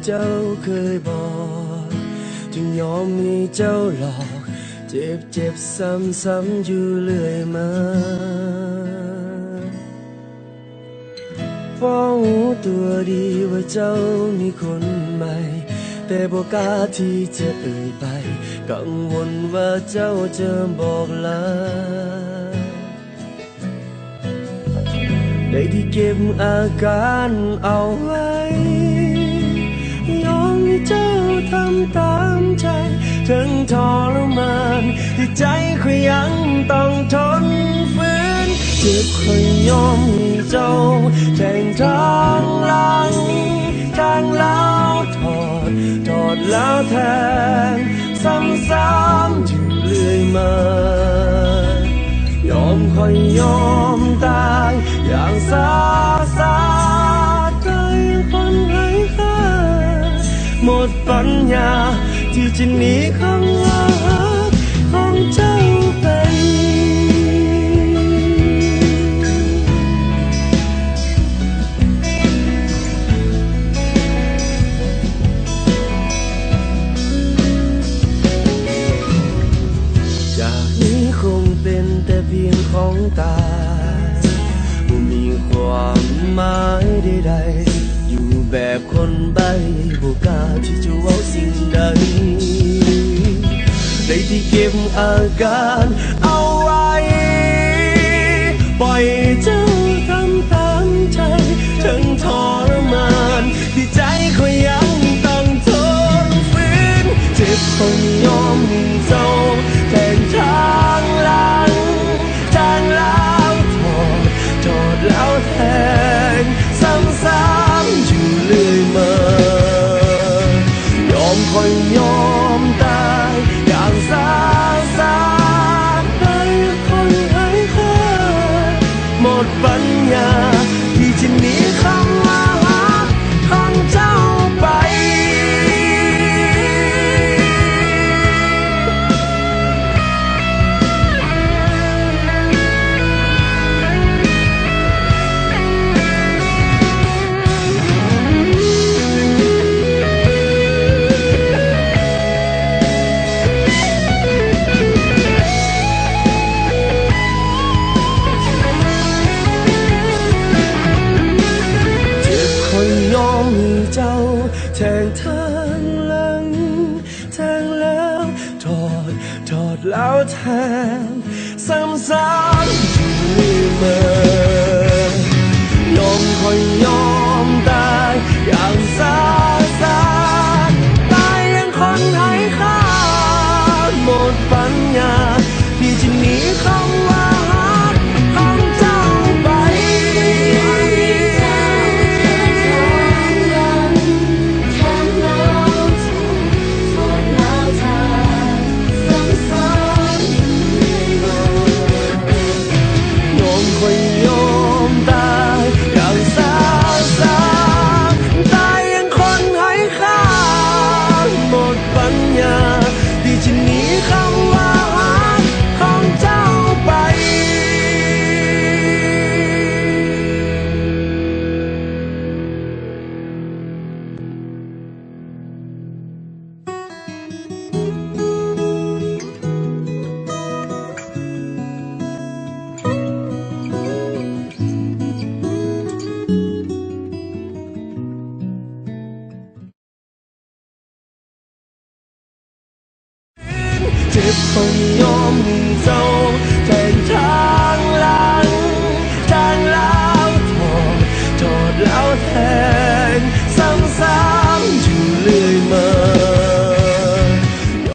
เจ้าเคยบอกจึงยอมให้เจ้าหลอกเจ็บซ้ำๆอยู่เรื่อยมาฟ้องตัวดีว่าเจ้ามีคนใหม่แต่บอกกล้าที่จะเอ่ยไปกังวลว่าเจ้าจะบอกลาได้ที่เก็บอาการเอาไว้ยอมให้เจ้าทำตามใจถึงทรมานที่ใจคอยยังต้องทนฝืนเจ็บคอยยอมให้เจ้าแทงทางหลังทางแล้วถอดแล้วแทงซ้ำๆอยู่เรื่อยมายอมคอยยอมตายอย่างซาใจคนให้ค่าหมดปัญญาที่จะหนีคำว่าของเจ้าไปจากนี้คงเป็นแต่เพียงของตาไม่มีความหมายใดๆอยู่แบบคนใบ้บุกล้าที่จะเว้าสิ่งใดได้ที่เก็บอาการเอาไว้ปล่อยเจ้าทำตามใจทั้งทรมานที่ใจก็ยังต้องทนฝืนเจ็บคนยอมให้เจ้าแทงทางหลังทางแล้วถอดแล้วแทงซ้ำๆอยู่เรื่อยมายอมคอยยอมตายอย่างซาให้คนให้ค่าหมดปัญญาที่จะหนีคำว่าของเจ้าไปยอมให้เจ้าแทงทางหลังแทงแล้วถอดแล้วแทงซ้ำๆอยู่เรื่อยมายอมคอยยอมตายอย่างซา